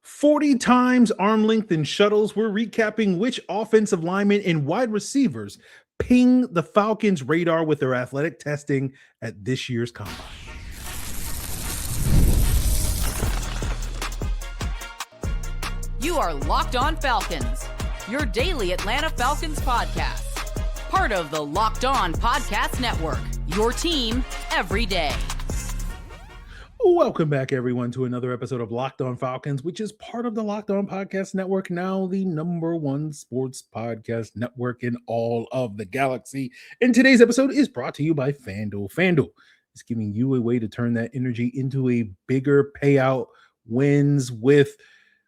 40 times arm length in shuttles. We're recapping which offensive linemen and wide receivers ping the Falcons' radar with their athletic testing at this year's combine. You are Locked On Falcons, your daily Atlanta Falcons podcast. Part of the Locked On Podcast Network, your team every day. Welcome back, everyone, to another episode of Locked On Falcons, which is part of the Locked On Podcast Network, now the #1 sports podcast network in all of the galaxy. And today's episode is brought to you by FanDuel. FanDuel is giving you a way to turn that energy into a bigger payout wins with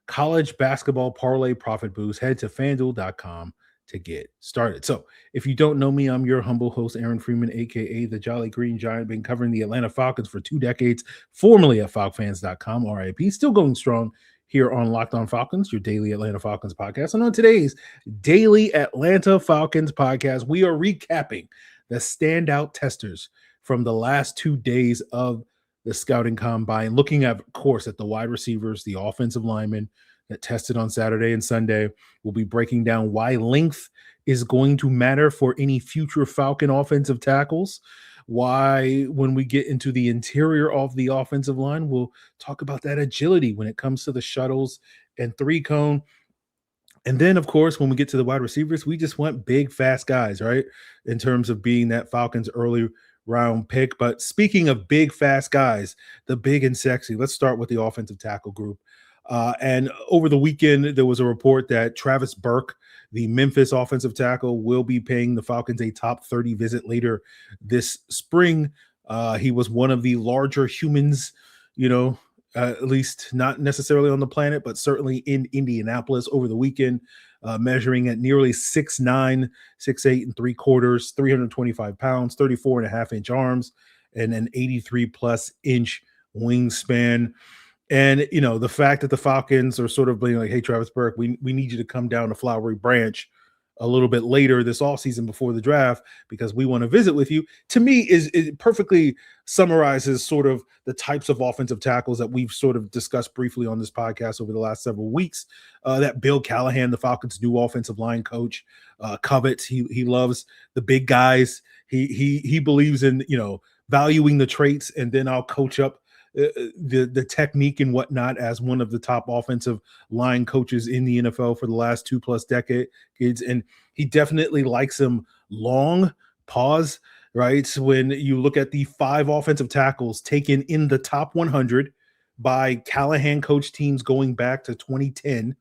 college basketball parlay profit boost. Head to FanDuel.com to get started. So if you don't know me, I'm your humble host, Aaron Freeman, aka the Jolly Green Giant. Been covering the Atlanta Falcons for 2 decades, formerly at FalcFans.com, RIP. Still going strong here on Locked On Falcons, your daily Atlanta Falcons podcast. And on today's daily Atlanta Falcons podcast, we are recapping the standout testers from the last 2 days of the scouting combine, looking at, of course, at the wide receivers, the offensive linemen that tested on Saturday and Sunday. We'll be breaking down why length is going to matter for any future Falcon offensive tackles. Why, when we get into the interior of the offensive line, we'll talk about that agility when it comes to the shuttles and 3-cone. And then, of course, when we get to the wide receivers, we just want big, fast guys, right? In terms of being that Falcons early round pick. But speaking of big, fast guys, the big and sexy, let's start with the offensive tackle group. And over the weekend, there was a report that Travis Burke, the Memphis offensive tackle, will be paying the Falcons a top 30 visit later this spring. He was one of the larger humans, at least not necessarily on the planet, but certainly in Indianapolis over the weekend, measuring at nearly 6'9", 6'8 and 3/4, 325 pounds, 34.5-inch arms, and an 83+ inch wingspan. And, the fact that the Falcons are sort of being like, hey, Travis Burke, we need you to come down to Flowery Branch a little bit later this offseason before the draft because we want to visit with you, to me, it perfectly summarizes sort of the types of offensive tackles that we've sort of discussed briefly on this podcast over the last several weeks, that Bill Callahan, the Falcons' new offensive line coach, covets. He loves the big guys. He believes in, valuing the traits, and then I'll coach up the technique and whatnot as one of the top offensive line coaches in the NFL for the last 2+ decades. And he definitely likes them long. Pause, right? So when you look at the 5 offensive tackles taken in the top 100 by Callahan coach teams going back to 2010,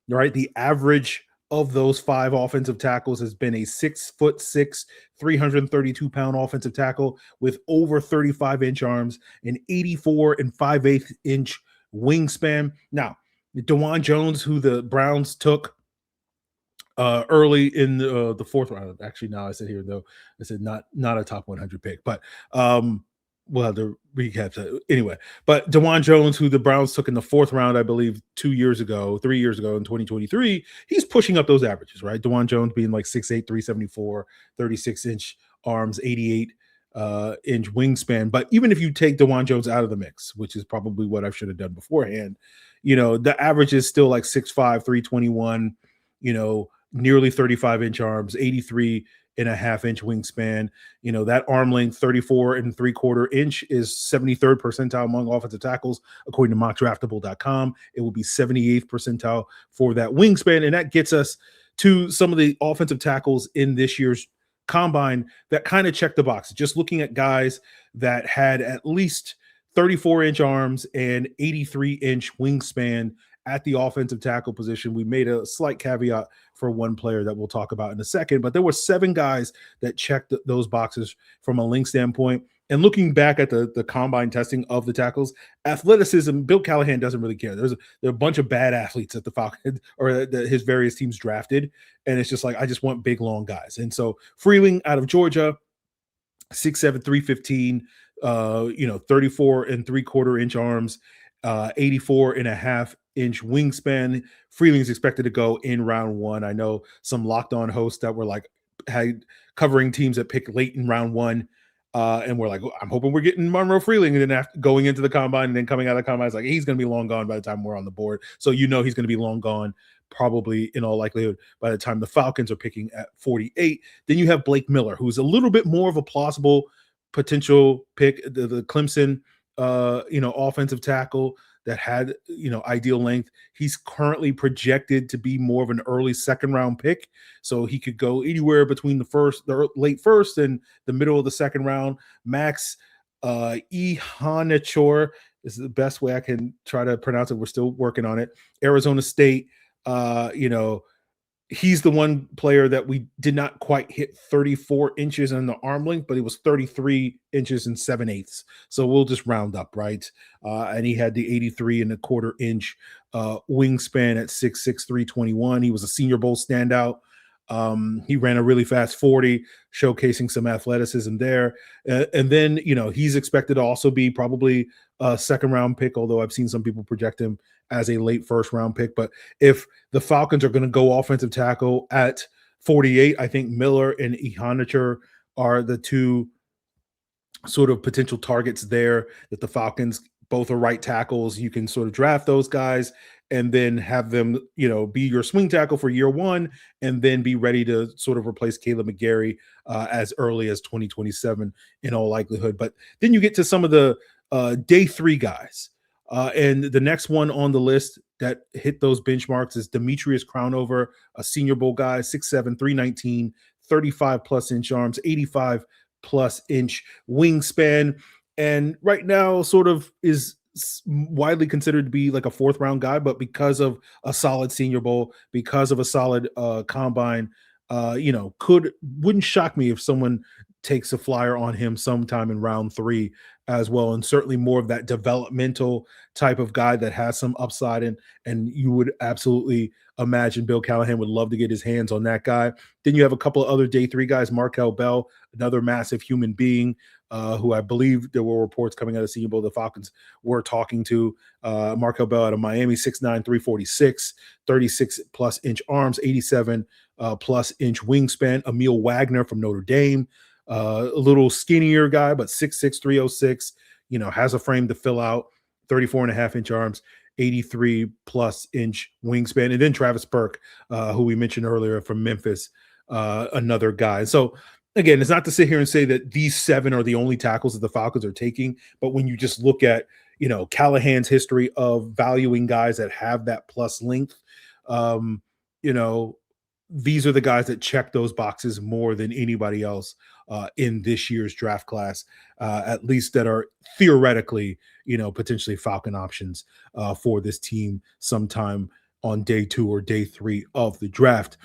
right? The average of those 5 offensive tackles has been a 6'6", 332-pound offensive tackle with over 35-inch arms, an 84 and 5/8-inch wingspan. Now, DeJuan Jones, who the Browns took early in the 4th round. Actually, now I said here though, I said not a top 100 pick, but we'll have to recap that anyway. But DeJuan Jones, who the Browns took in the 4th round, I believe 3 years ago in 2023, he's pushing up those averages, right? DeJuan Jones being like 6'8", 374, 36-inch arms, 88-inch wingspan. But even if you take DeJuan Jones out of the mix, which is probably what I should have done beforehand, the average is still like 6'5", 321, nearly 35-inch arms, 83.5-inch wingspan. That arm length, 34 and 3/4 inch, is 73rd percentile among offensive tackles, according to mockdraftable.com. It will be 78th percentile for that wingspan. And that gets us to some of the offensive tackles in this year's combine that kind of check the box. Just looking at guys that had at least 34-inch arms and 83-inch wingspan at the offensive tackle position. We made a slight caveat for one player that we'll talk about in a second, but there were 7 guys that checked those boxes from a length standpoint. And looking back at the combine testing of the tackles, athleticism, Bill Callahan doesn't really care. There are a bunch of bad athletes that the Falcons or his various teams drafted, and it's just like, I just want big, long guys. And so Freeman out of Georgia, 6'7", 315, 34 and 3/4 inch arms, 84.5-inch wingspan. Freeman is expected to go in round 1. I know some Locked On hosts that were like had covering teams that pick late in round 1. And we're like, I'm hoping we're getting Monroe Freeling, and then after going into the combine and then coming out of the combine, it's like he's going to be long gone by the time we're on the board. So he's going to be long gone, probably in all likelihood, by the time the Falcons are picking at 48. Then you have Blake Miller, who's a little bit more of a plausible potential pick, the Clemson offensive tackle that had ideal length. He's currently projected to be more of an early second round pick, so he could go anywhere between the late first and the middle of the second round. Max Iheanachor is the best way I can try to pronounce it. We're still working on it. Arizona State, he's the one player that we did not quite hit 34 inches in the arm length, but he was 33 inches and 7/8. So we'll just round up, right? And he had the 83.25-inch wingspan at 6'6", 321. He was a Senior Bowl standout. He ran a really fast 40, showcasing some athleticism there. And then, he's expected to also be probably a second round pick, although I've seen some people project him as a late first round pick. But if the Falcons are going to go offensive tackle at 48, I think Miller and Iheanachor are the two sort of potential targets there, that the Falcons both are right tackles. You can sort of draft those guys and then have them, be your swing tackle for year one, and then be ready to sort of replace Caleb McGarry as early as 2027 in all likelihood. But then you get to some of the day three guys. And the next one on the list that hit those benchmarks is Demetrius Crownover, a Senior Bowl guy, 6'7", 319, 35+ inch arms, 85+ inch wingspan. And right now sort of is widely considered to be like a fourth round guy, but because of a solid Senior Bowl, because of a solid combine, wouldn't shock me if someone takes a flyer on him sometime in round 3 as well. And certainly more of that developmental type of guy that has some upside, and you would absolutely imagine Bill Callahan would love to get his hands on that guy. Then you have a couple of other day 3 guys, Markel Bell, another massive human being, who I believe there were reports coming out of Senior Bowl the Falcons were talking to. Markel Bell out of Miami, 6'9", 346, 36+ inch arms, 87+ inch wingspan. Emil Wagner from Notre Dame, a little skinnier guy, but 6'6", 306, has a frame to fill out, 34.5 inch arms, 83+ inch wingspan. And then Travis Burke, who we mentioned earlier from Memphis, another guy. So again, it's not to sit here and say that these 7 are the only tackles that the Falcons are taking, but when you just look at, Callahan's history of valuing guys that have that plus length, these are the guys that check those boxes more than anybody else in this year's draft class, at least that are theoretically, potentially Falcon options for this team sometime on day 2 or day 3 of the draft.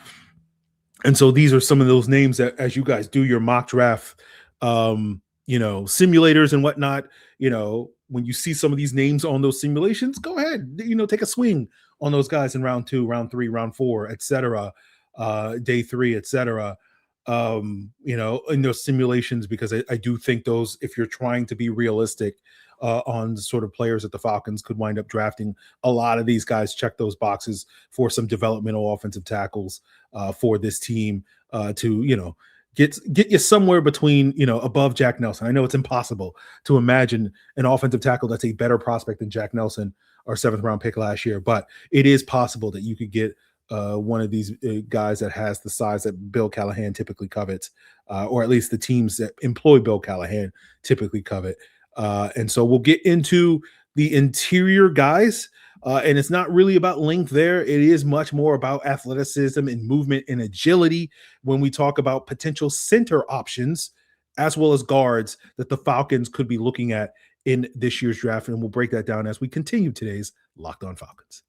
And so these are some of those names that, as you guys do your mock draft, simulators and whatnot, when you see some of these names on those simulations, go ahead, take a swing on those guys in round 2, round 3, round 4, etc., day 3, etc., in those simulations, because I do think those, if you're trying to be realistic on the sort of players that the Falcons could wind up drafting, a lot of these guys check those boxes for some developmental offensive tackles for this team to, get you somewhere between, above Jack Nelson. I know it's impossible to imagine an offensive tackle that's a better prospect than Jack Nelson, our 7th round pick last year, but it is possible that you could get one of these guys that has the size that Bill Callahan typically covets, or at least the teams that employ Bill Callahan typically covet. And so we'll get into the interior guys, and it's not really about length there. It is much more about athleticism and movement and agility when we talk about potential center options, as well as guards that the Falcons could be looking at in this year's draft. And we'll break that down as we continue today's Locked On Falcons.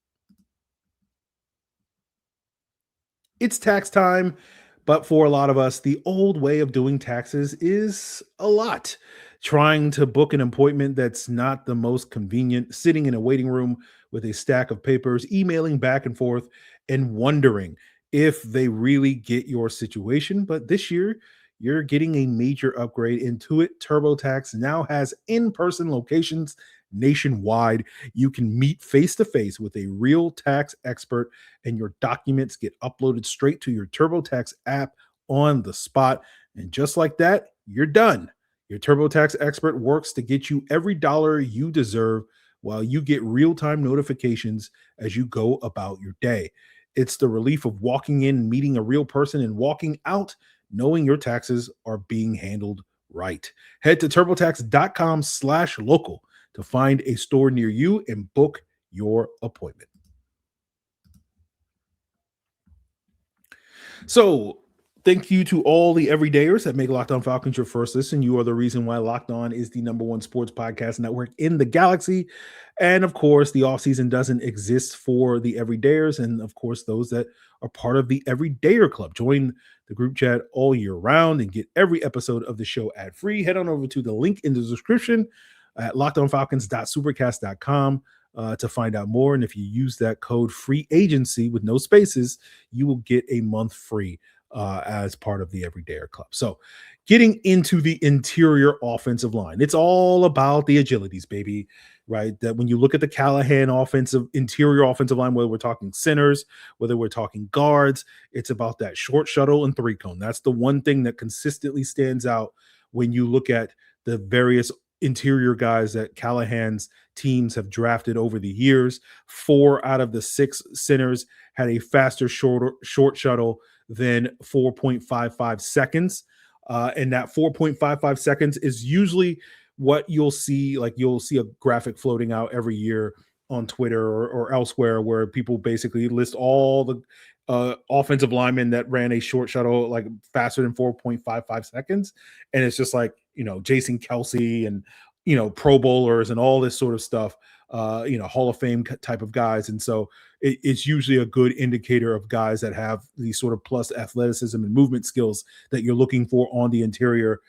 It's tax time, but for a lot of us, the old way of doing taxes is a lot. Trying to book an appointment that's not the most convenient, sitting in a waiting room with a stack of papers, emailing back and forth, and wondering if they really get your situation. But this year, you're getting a major upgrade. Intuit TurboTax now has in-person locations nationwide. You can meet face-to-face with a real tax expert, and your documents get uploaded straight to your TurboTax app on the spot. And just like that, you're done. Your TurboTax expert works to get you every dollar you deserve while you get real-time notifications as you go about your day. It's the relief of walking in, meeting a real person, and walking out knowing your taxes are being handled right. Head to turbotax.com/local to find a store near you and book your appointment. So, thank you to all the everydayers that make Locked On Falcons your first listen. You are the reason why Locked On is the number one sports podcast network in the galaxy. And of course, the offseason doesn't exist for the everydayers. And of course, those that are part of the Everydayer Club. Join the group chat all year round and get every episode of the show ad free. Head on over to the link in the description at lockedonfalcons.supercast.com to find out more. And if you use that code free agency with no spaces, you will get a month free as part of the Everydayer Club. So getting into the interior offensive line, it's all about the agilities, baby, right? That when you look at the Callahan interior offensive line, whether we're talking centers, whether we're talking guards, it's about that short shuttle and three cone. That's the one thing that consistently stands out when you look at the various interior guys that Callahan's teams have drafted over the years. 4 out of the 6 centers had a faster short shuttle than 4.55 seconds. And that 4.55 seconds is usually what you'll see. Like you'll see a graphic floating out every year on Twitter or elsewhere where people basically list all the offensive linemen that ran a short shuttle like faster than 4.55 seconds. And it's just like, Jason Kelsey and, Pro Bowlers and all this sort of stuff, Hall of Fame type of guys. And so it's usually a good indicator of guys that have these sort of plus athleticism and movement skills that you're looking for on the interior,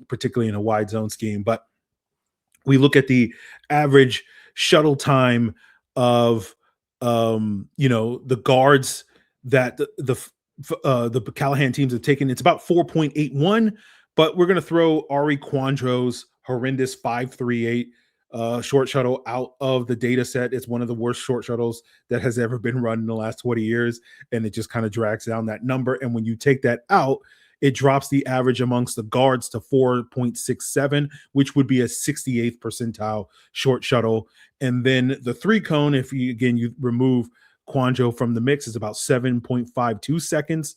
particularly in a wide zone scheme. But we look at the average shuttle time of, the guards that the Callahan teams have taken. It's about 4.81, but we're going to throw Ari Quandro's horrendous 5.38 short shuttle out of the data set. It's one of the worst short shuttles that has ever been run in the last 20 years, and it just kind of drags down that number. And when you take that out, it drops the average amongst the guards to 4.67, which would be a 68th percentile short shuttle. And then the three cone, if you remove Quandro from the mix, is about 7.52 seconds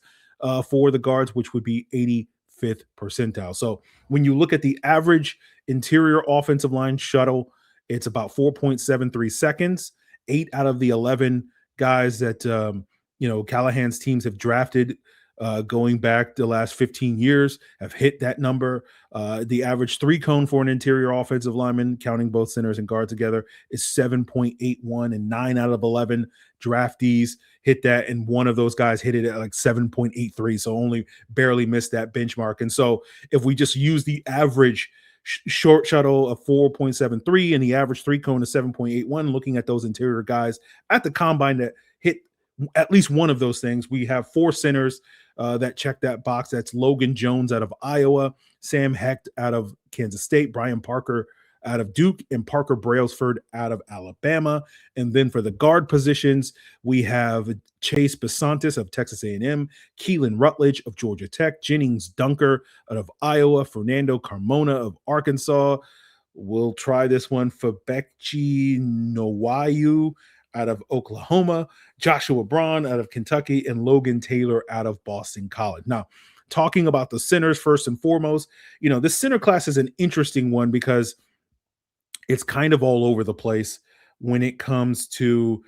for the guards, which would be 85th percentile. So when you look at the average interior offensive line shuttle, it's about 4.73 seconds. 8 out of the 11 guys that Callahan's teams have drafted going back the last 15 years have hit that number. The average three cone for an interior offensive lineman, counting both centers and guards together, is 7.81, and 9 out of 11 draftees hit that, and one of those guys hit it at like 7.83, so only barely missed that benchmark. And so if we just use the average short shuttle of 4.73 and the average three cone of 7.81, looking at those interior guys at the combine that hit at least one of those things, we have 4 centers that check that box. That's Logan Jones out of Iowa, Sam Hecht out of Kansas State, Brian Parker out of Duke, and Parker Brailsford out of Alabama. And then for the guard positions, we have Chase Besantis of Texas A&M, Keelan Rutledge of Georgia Tech, Jennings Dunker out of Iowa, Fernando Carmona of Arkansas. We'll try this one for Bekchi Nowayu out of Oklahoma, Joshua Braun out of Kentucky, and Logan Taylor out of Boston College. Now, talking about the centers first and foremost, this center class is an interesting one because it's kind of all over the place when it comes to,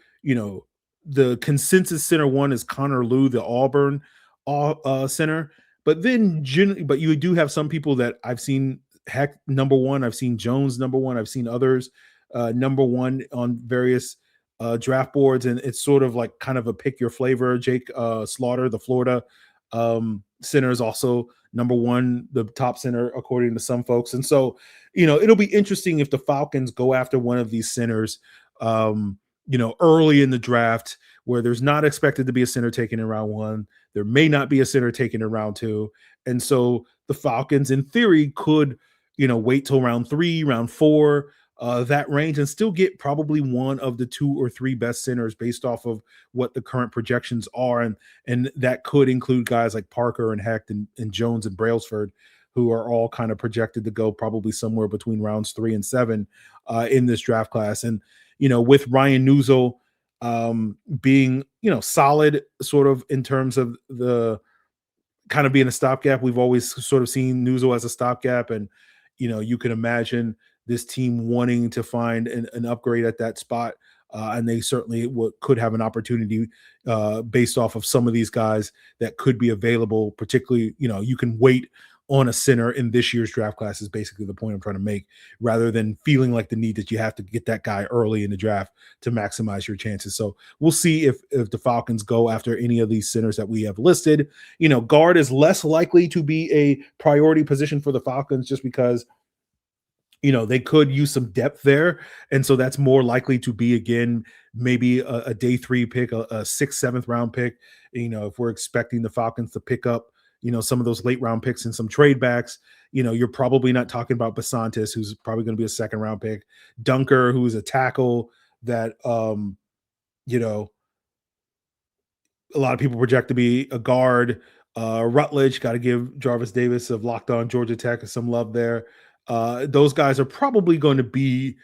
the consensus center one is Connor Lew, the Auburn center. But then, but you do have some people that I've seen Heck number one, I've seen Jones number one, I've seen others number one on various draft boards, and it's sort of like kind of a pick your flavor. Jake Slaughter, the Florida center, is also number one, the top center according to some folks. And so, it'll be interesting if the Falcons go after one of these centers, early in the draft where there's not expected to be a center taken in round 1. There may not be a center taken in round 2. And so the Falcons, in theory, could, wait till round 3, round 4, that range, and still get probably one of the 2 or 3 best centers based off of what the current projections are. And that could include guys like Parker and Hecht and Jones and Brailsford. who are all kind of projected to go probably somewhere between rounds 3 and 7 in this draft class. And, with Ryan Nuzul being, solid sort of in terms of the kind of being a stopgap. We've always sort of seen Nuzul as a stopgap. And, you can imagine this team wanting to find an upgrade at that spot. And they certainly could have an opportunity based off of some of these guys that could be available, particularly, you can wait on a center in this year's draft class is basically the point I'm trying to make, rather than feeling like the need that you have to get that guy early in the draft to maximize your chances. So we'll see if the Falcons go after any of these centers that we have listed. Guard is less likely to be a priority position for the Falcons just because they could use some depth there. And so that's more likely to be, again, maybe a day 3 pick, a 6th, 7th round pick. If we're expecting the Falcons to pick up, some of those late round picks and some trade backs, you're probably not talking about Basantis, who's probably going to be a 2nd round pick, Dunker, who's a tackle that, a lot of people project to be a guard. Rutledge, got to give Jarvis Davis of Locked On Georgia Tech some love there. Those guys are probably going to be,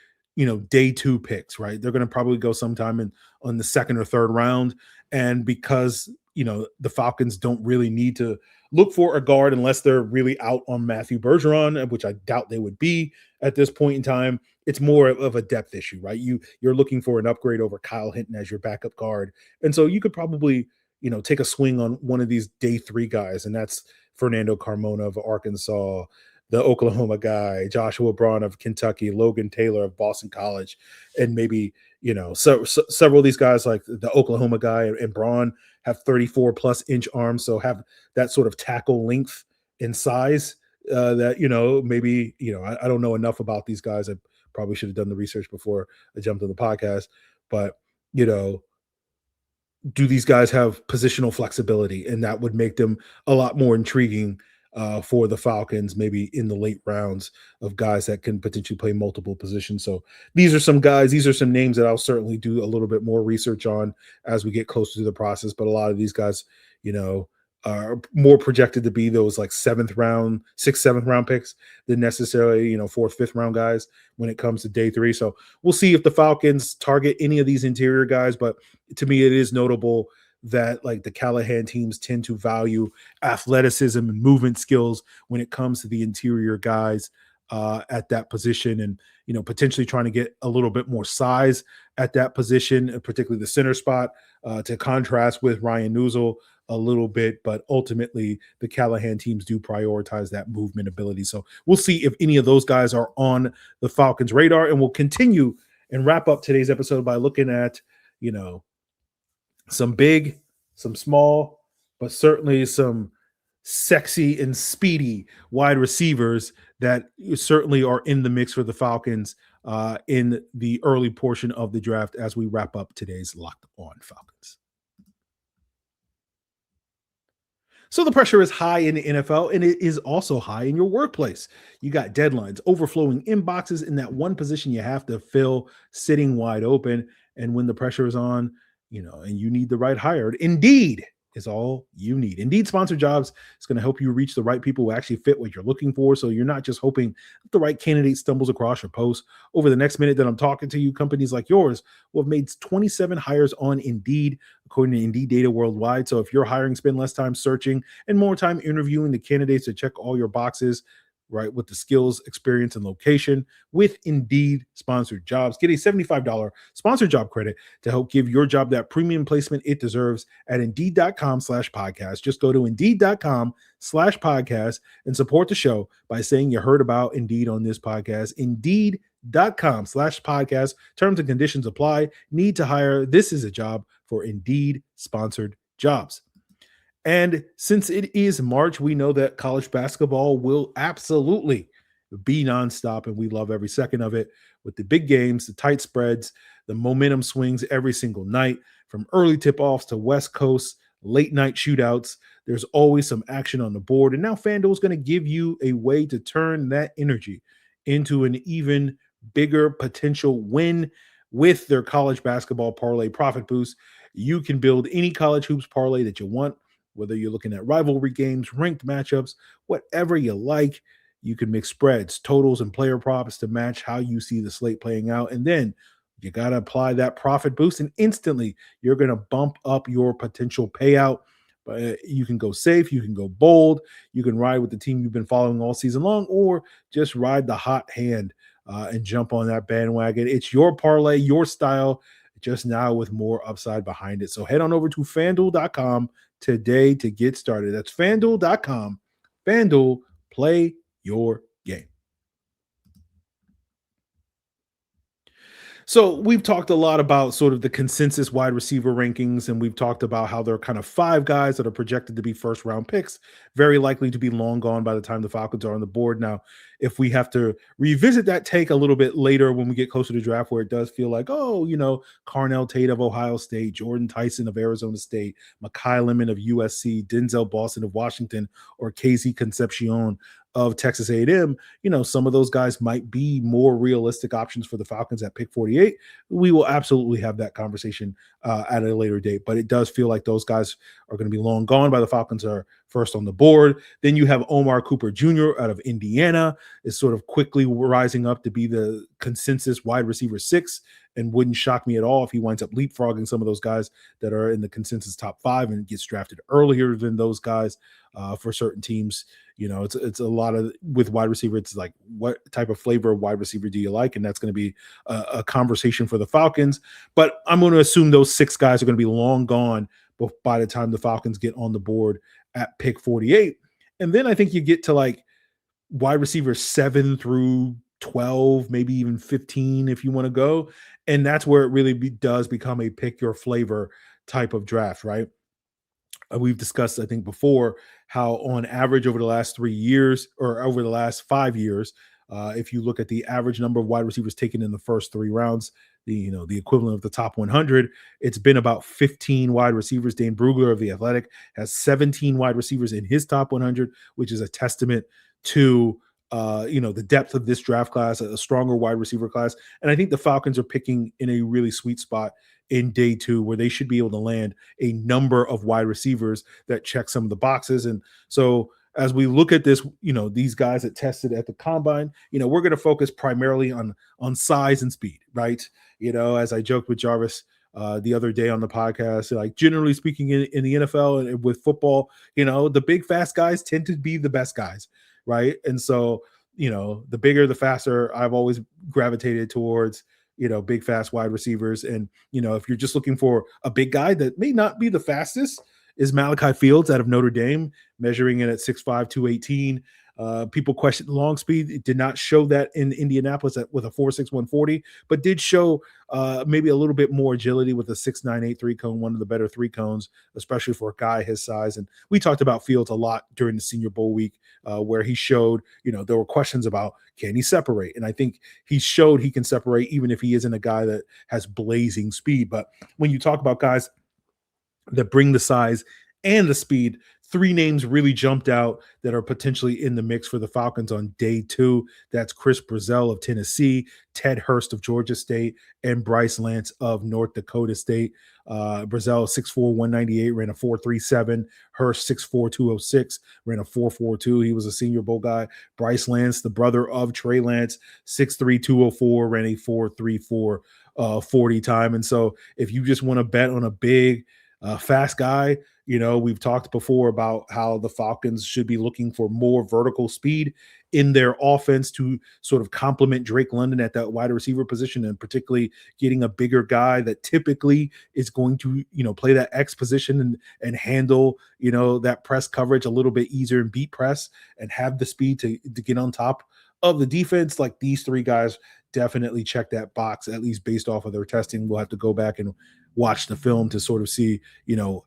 day 2 picks, right? They're going to probably go sometime on the 2nd or 3rd round. And because, the Falcons don't really need to look for a guard unless they're really out on Matthew Bergeron, which I doubt they would be at this point in time. It's more of a depth issue, right? You're looking for an upgrade over Kyle Hinton as your backup guard. And so you could probably, take a swing on one of these day 3 guys. And that's Fernando Carmona of Arkansas, the Oklahoma guy, Joshua Braun of Kentucky, Logan Taylor of Boston College, and maybe, several of these guys like the Oklahoma guy and Braun have 34 plus inch arms. So have that sort of tackle length and size that, maybe, I don't know enough about these guys. I probably should have done the research before I jumped on the podcast, but, do these guys have positional flexibility? And that would make them a lot more intriguing for the Falcons, maybe in the late rounds, of guys that can potentially play multiple positions. So these are some guys, these are some names that I'll certainly do a little bit more research on as we get closer to the process. But a lot of these guys, are more projected to be those like 7th round, 6th, 7th round picks than necessarily, 4th, 5th round guys when it comes to day 3. So we'll see if the Falcons target any of these interior guys. But to me, it is notable that like the Callahan teams tend to value athleticism and movement skills when it comes to the interior guys at that position, and potentially trying to get a little bit more size at that position, particularly the center spot, to contrast with Ryan Nuzul a little bit. But ultimately the Callahan teams do prioritize that movement ability. So we'll see if any of those guys are on the Falcons radar, and we'll continue and wrap up today's episode by looking at some big, some small, but certainly some sexy and speedy wide receivers that certainly are in the mix for the Falcons in the early portion of the draft as we wrap up today's Locked On Falcons. So the pressure is high in the NFL, and it is also high in your workplace. You got deadlines, overflowing inboxes in that one position you have to fill sitting wide open. And when the pressure is on, and you need the right hire, Indeed is all you need. Indeed Sponsored Jobs is going to help you reach the right people who actually fit what you're looking for. So you're not just hoping that the right candidate stumbles across your post. Over the next minute that I'm talking to you, companies like yours will have made 27 hires on Indeed, according to Indeed data worldwide. So if you're hiring, spend less time searching and more time interviewing the candidates to check all your boxes, right, with the skills, experience, and location with Indeed Sponsored Jobs. Get a $75 sponsored job credit to help give your job that premium placement it deserves at Indeed.com/podcast. Just go to Indeed.com/podcast and support the show by saying you heard about Indeed on this podcast. Indeed.com/podcast. Terms and conditions apply. Need to hire? This is a job for Indeed Sponsored Jobs. And since it is March, we know that college basketball will absolutely be nonstop, and we love every second of it with the big games, the tight spreads, the momentum swings every single night, from early tip-offs to West Coast late night shootouts. There's always some action on the board, and now FanDuel is going to give you a way to turn that energy into an even bigger potential win with their college basketball parlay profit boost. You can build any college hoops parlay that you want whether you're looking at rivalry games, ranked matchups, whatever you like. You can mix spreads, totals, and player props to match how you see the slate playing out. And then you got to apply that profit boost, and instantly you're going to bump up your potential payout. But you can go safe, you can go bold, you can ride with the team you've been following all season long, or just ride the hot hand and jump on that bandwagon. It's your parlay, your style, just now with more upside behind it. So head on over to FanDuel.com today to get started. That's FanDuel.com. FanDuel, play your game. So we've talked a lot about sort of the consensus wide receiver rankings, and we've talked about how there are kind of 5 guys that are projected to be first round picks, very likely to be long gone by the time the Falcons are on the board. Now, if we have to revisit that take a little bit later when we get closer to draft, where it does feel like, oh, Carnell Tate of Ohio State, Jordan Tyson of Arizona State, Mekhi Lemon of USC, Denzel Boston of Washington, or Casey Concepcion of Texas A&M, some of those guys might be more realistic options for the Falcons at pick 48. We will absolutely have that conversation at a later date, but it does feel like those guys are going to be long gone by the Falcons are first on the board. Then you have Omar Cooper Jr. out of Indiana is sort of quickly rising up to be the consensus wide receiver 6, and wouldn't shock me at all if he winds up leapfrogging some of those guys that are in the consensus top 5 and gets drafted earlier than those guys for certain teams. It's a lot of, with wide receiver, it's like, what type of flavor of wide receiver do you like? And that's going to be a conversation for the Falcons. But I'm going to assume those 6 guys are going to be long gone by the time the Falcons get on the board at pick 48. And then I think you get to like wide receiver 7 through 12, maybe even 15 if you want to go. And that's where it really does become a pick your flavor type of draft, right? We've discussed, I think, before how on average over the last 3 years or over the last 5 years, if you look at the average number of wide receivers taken in the first 3 rounds, the equivalent of the top 100, it's been about 15 wide receivers. Dane Brugler of The Athletic has 17 wide receivers in his top 100, which is a testament to the depth of this draft class, a stronger wide receiver class. And I think the Falcons are picking in a really sweet spot in day 2, where they should be able to land a number of wide receivers that check some of the boxes. And so as we look at this, these guys that tested at the combine, we're going to focus primarily on size and speed, right? As I joked with Jarvis the other day on the podcast, like generally speaking in the NFL and with football, the big fast guys tend to be the best guys, right? And so, the bigger, the faster. I've always gravitated towards big, fast wide receivers. And, if you're just looking for a big guy that may not be the fastest, is Malachi Fields out of Notre Dame, measuring in at 6'5", 218. People question the long speed. It did not show that in Indianapolis with a 4.6 140, but did show maybe a little bit more agility with a 6.98 3-cone, one of the better 3 cones, especially for a guy his size. And we talked about Fields a lot during the Senior Bowl week, where he showed, there were questions about, can he separate? And I think he showed he can separate even if he isn't a guy that has blazing speed. But when you talk about guys that bring the size and the speed, 3 names really jumped out that are potentially in the mix for the Falcons on day 2. That's Chris Brazzell of Tennessee, Ted Hurst of Georgia State, and Bryce Lance of North Dakota State. Brazzell 6'4", 198, ran a 4.37. Hurst 6'4", 206, ran a 4.42. He was a Senior Bowl guy. Bryce Lance, the brother of Trey Lance, 6'3", 204, ran a 4.34 40 time. And so if you just want to bet on a big, fast guy, we've talked before about how the Falcons should be looking for more vertical speed in their offense to sort of complement Drake London at that wide receiver position, and particularly getting a bigger guy that typically is going to, play that X position and handle, that press coverage a little bit easier and beat press and have the speed to get on top of the defense. Like, these 3 guys definitely check that box, at least based off of their testing. We'll have to go back and watch the film to sort of see,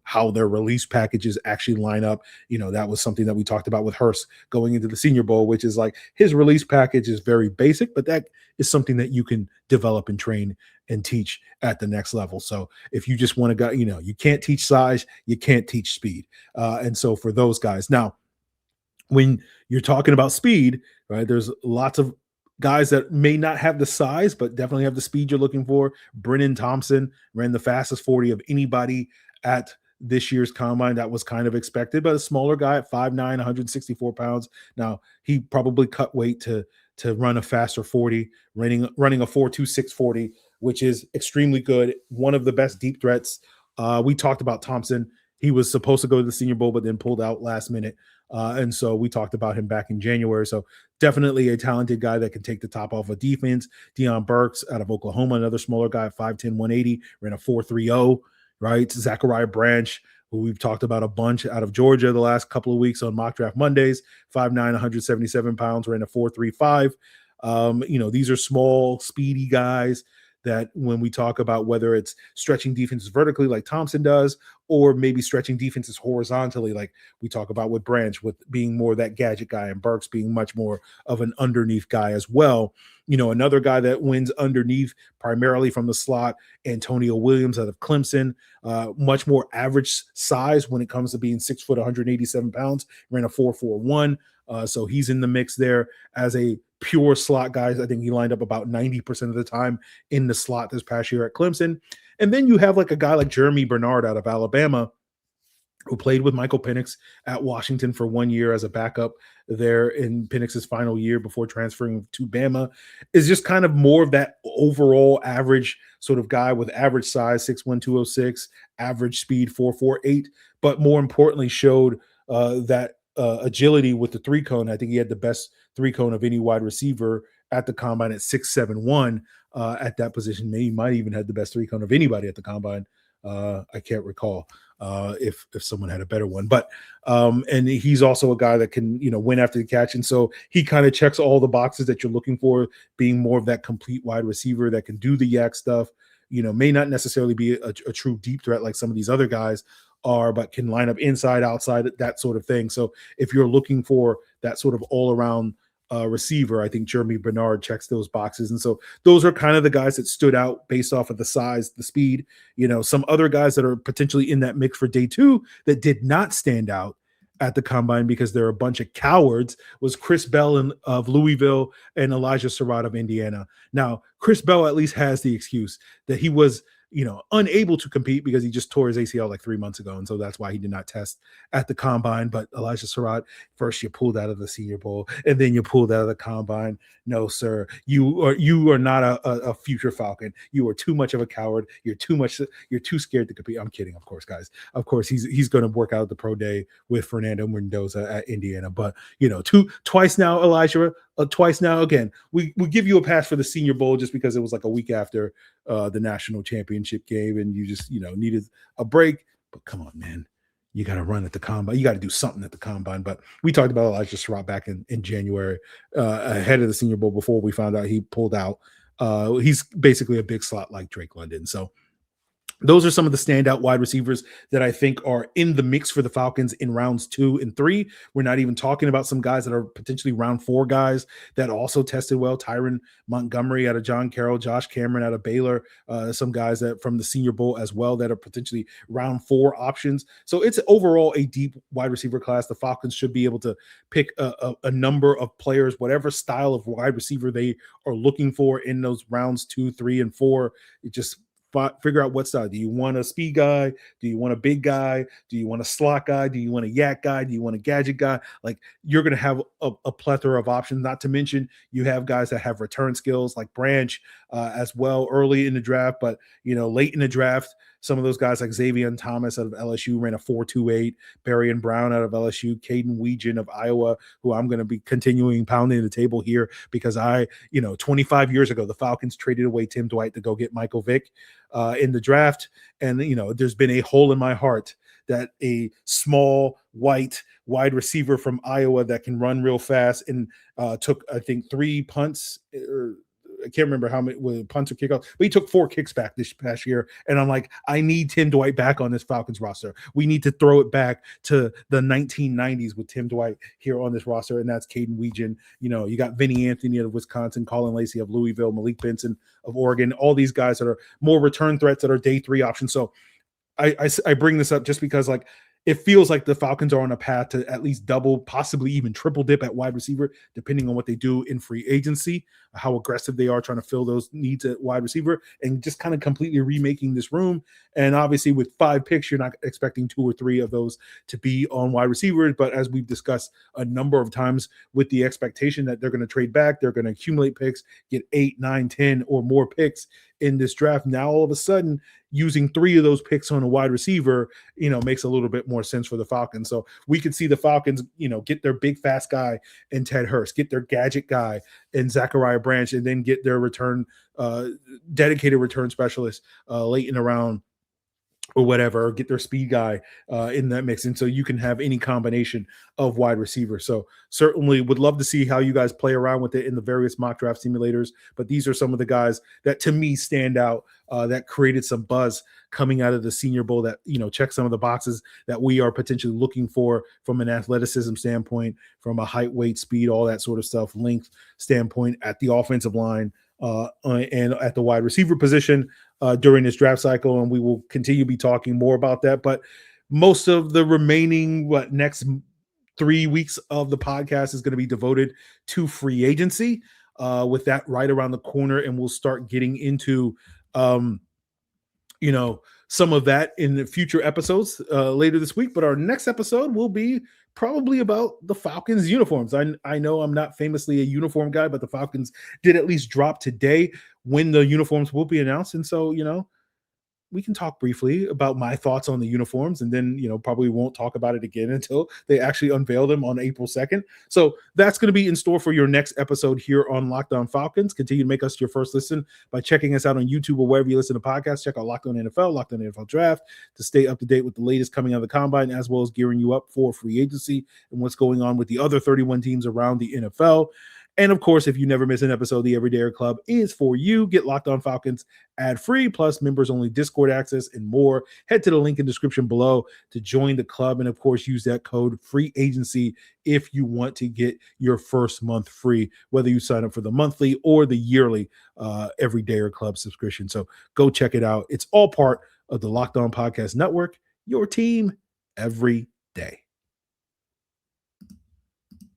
how their release packages actually line up. That was something that we talked about with Hurst going into the Senior Bowl, which is like his release package is very basic, but that is something that you can develop and train and teach at the next level. So if you just want to go, you can't teach size, you can't teach speed. And so for those guys, now, when you're talking about speed, right, there's lots of guys that may not have the size, but definitely have the speed you're looking for. Brenen Thompson ran the fastest 40 of anybody at this year's combine. That was kind of expected, but a smaller guy at 5'9", 164 pounds. Now, he probably cut weight to run a faster 40, running a 4.26 40, which is extremely good. One of the best deep threats. We talked about Thompson. He was supposed to go to the Senior Bowl, but then pulled out last minute. And so we talked about him back in January. So definitely a talented guy that can take the top off of defense. Deion Burks out of Oklahoma, another smaller guy, 5'10", 180, ran a 4.30, right? Zachariah Branch, who we've talked about a bunch, out of Georgia the last couple of weeks on Mock Draft Mondays, 5'9", 177 pounds, ran a 4.35. These are small, speedy guys that when we talk about whether it's stretching defenses vertically like Thompson does, or maybe stretching defenses horizontally like we talk about with Branch, with being more that gadget guy, and Burks being much more of an underneath guy as well. Another guy that wins underneath primarily from the slot, Antonio Williams out of Clemson, much more average size when it comes to being 6 foot, 187 pounds, ran a 4.41. So he's in the mix there as a pure slot guy. I think he lined up about 90% of the time in the slot this past year at Clemson. And then you have like a guy like Jeremy Bernard out of Alabama, who played with Michael Penix at Washington for 1 year as a backup there in Penix's final year before transferring to Bama, is just kind of more of that overall average sort of guy with average size, 6'1", 206, average speed, 4.48, but more importantly showed that agility with the three cone. I think he had the best three cone of any wide receiver at the combine at 6'7", at that position. Maybe he might even had the best three cone of anybody at the combine. I can't recall if someone had a better one, but and he's also a guy that can win after the catch, and so he kind of checks all the boxes that you're looking for, being more of that complete wide receiver that can do the yak stuff. May not necessarily be a true deep threat like some of these other guys are, but can line up inside, outside, that sort of thing. So if you're looking for that sort of all around receiver, I think Jeremy Bernard checks those boxes. And so those are kind of the guys that stood out based off of the size, the speed. Some other guys that are potentially in that mix for day two that did not stand out at the combine because they're a bunch of cowards was Chris Bell of Louisville and Elijah Surratt of Indiana. Now, Chris Bell at least has the excuse that he was unable to compete because he just tore his ACL like 3 months ago. And so that's why he did not test at the combine. But Elijah Surratt, first you pulled out of the Senior Bowl and then you pulled out of the combine. No, sir, you are not a future Falcon. You are too much of a coward. You're too scared to compete. I'm kidding, of course, guys. Of course, he's going to work out at the pro day with Fernando Mendoza at Indiana. But twice now, Elijah, twice now. Again, we give you a pass for the Senior Bowl just because it was like a week after the national championship game and you just needed a break. But come on, man, you got to run at the combine. You got to do something at the combine. But we talked about Elijah Surratt back in January ahead of the Senior Bowl before we found out he pulled out. He's basically a big slot like Drake London. So those are some of the standout wide receivers that I think are in the mix for the Falcons in rounds 2 and 3. We're not even talking about some guys that are potentially round 4 guys that also tested well. Tyron Montgomery out of John Carroll, Josh Cameron out of Baylor, some guys that from the Senior Bowl as well that are potentially round 4 options. So it's overall a deep wide receiver class. The Falcons should be able to pick a number of players, whatever style of wide receiver they are looking for in those rounds 2, 3, and 4. It just figure out what style. Do you want a speed guy? Do you want a big guy? Do you want a slot guy? Do you want a yak guy? Do you want a gadget guy? Like, you're going to have a plethora of options, not to mention you have guys that have return skills like Branch as well early in the draft, but late in the draft, some of those guys like Xavier Thomas out of LSU ran a 4.28, Barry and Brown out of LSU, Caden Weegan of Iowa, who I'm going to be continuing pounding the table here because 25 years ago, the Falcons traded away Tim Dwight to go get Michael Vick in the draft. And, there's been a hole in my heart that a small white wide receiver from Iowa that can run real fast and took, I think, 3 punts or I can't remember how many punts or kickoffs, but he took 4 kicks back this past year. And I'm like, I need Tim Dwight back on this Falcons roster. We need to throw it back to the 1990s with Tim Dwight here on this roster. And that's Caden Weegan. You got Vinny Anthony of Wisconsin, Colin Lacey of Louisville, Malik Benson of Oregon, all these guys that are more return threats that are day 3 options. So I bring this up just because, like, it feels like the Falcons are on a path to at least double, possibly even triple dip at wide receiver, depending on what they do in free agency, how aggressive they are trying to fill those needs at wide receiver, and just kind of completely remaking this room. And obviously with 5 picks, you're not expecting 2 or 3 of those to be on wide receivers. But as we've discussed a number of times, with the expectation that they're going to trade back, they're going to accumulate picks, get 8, 9, 10 or more picks in this draft. Now, all of a sudden, using 3 of those picks on a wide receiver, makes a little bit more sense for the Falcons. So we could see the Falcons, get their big, fast guy in Ted Hurst, get their gadget guy in Zachariah Branch, and then get their dedicated return specialist late in the round or whatever, get their speed guy in that mix. And so you can have any combination of wide receivers. So certainly would love to see how you guys play around with it in the various mock draft simulators. But these are some of the guys that to me stand out, that created some buzz coming out of the Senior Bowl, that, check some of the boxes that we are potentially looking for from an athleticism standpoint, from a height, weight, speed, all that sort of stuff, length standpoint at the offensive line, and at the wide receiver position during this draft cycle. And we will continue to be talking more about that. But most of the remaining next 3 weeks of the podcast is going to be devoted to free agency, with that right around the corner. And we'll start getting into some of that in the future episodes later this week. But our next episode will be probably about the Falcons uniforms. I know I'm not famously a uniform guy, but the Falcons did at least drop today when the uniforms will be announced. And so, we can talk briefly about my thoughts on the uniforms, and then, probably won't talk about it again until they actually unveil them on April 2nd. So that's going to be in store for your next episode here on Locked On Falcons. Continue to make us your first listen by checking us out on YouTube or wherever you listen to podcasts. Check out Locked On NFL, Locked On NFL Draft to stay up to date with the latest coming out of the combine, as well as gearing you up for free agency and what's going on with the other 31 teams around the NFL. And of course, if you never miss an episode, the Everydayer Club is for you. Get Locked On Falcons ad-free, plus members-only Discord access and more. Head to the link in the description below to join the club. And of course, use that code FREEAGENCY if you want to get your first month free, whether you sign up for the monthly or the yearly Everydayer Club subscription. So go check it out. It's all part of the Locked On Podcast Network, your team every day.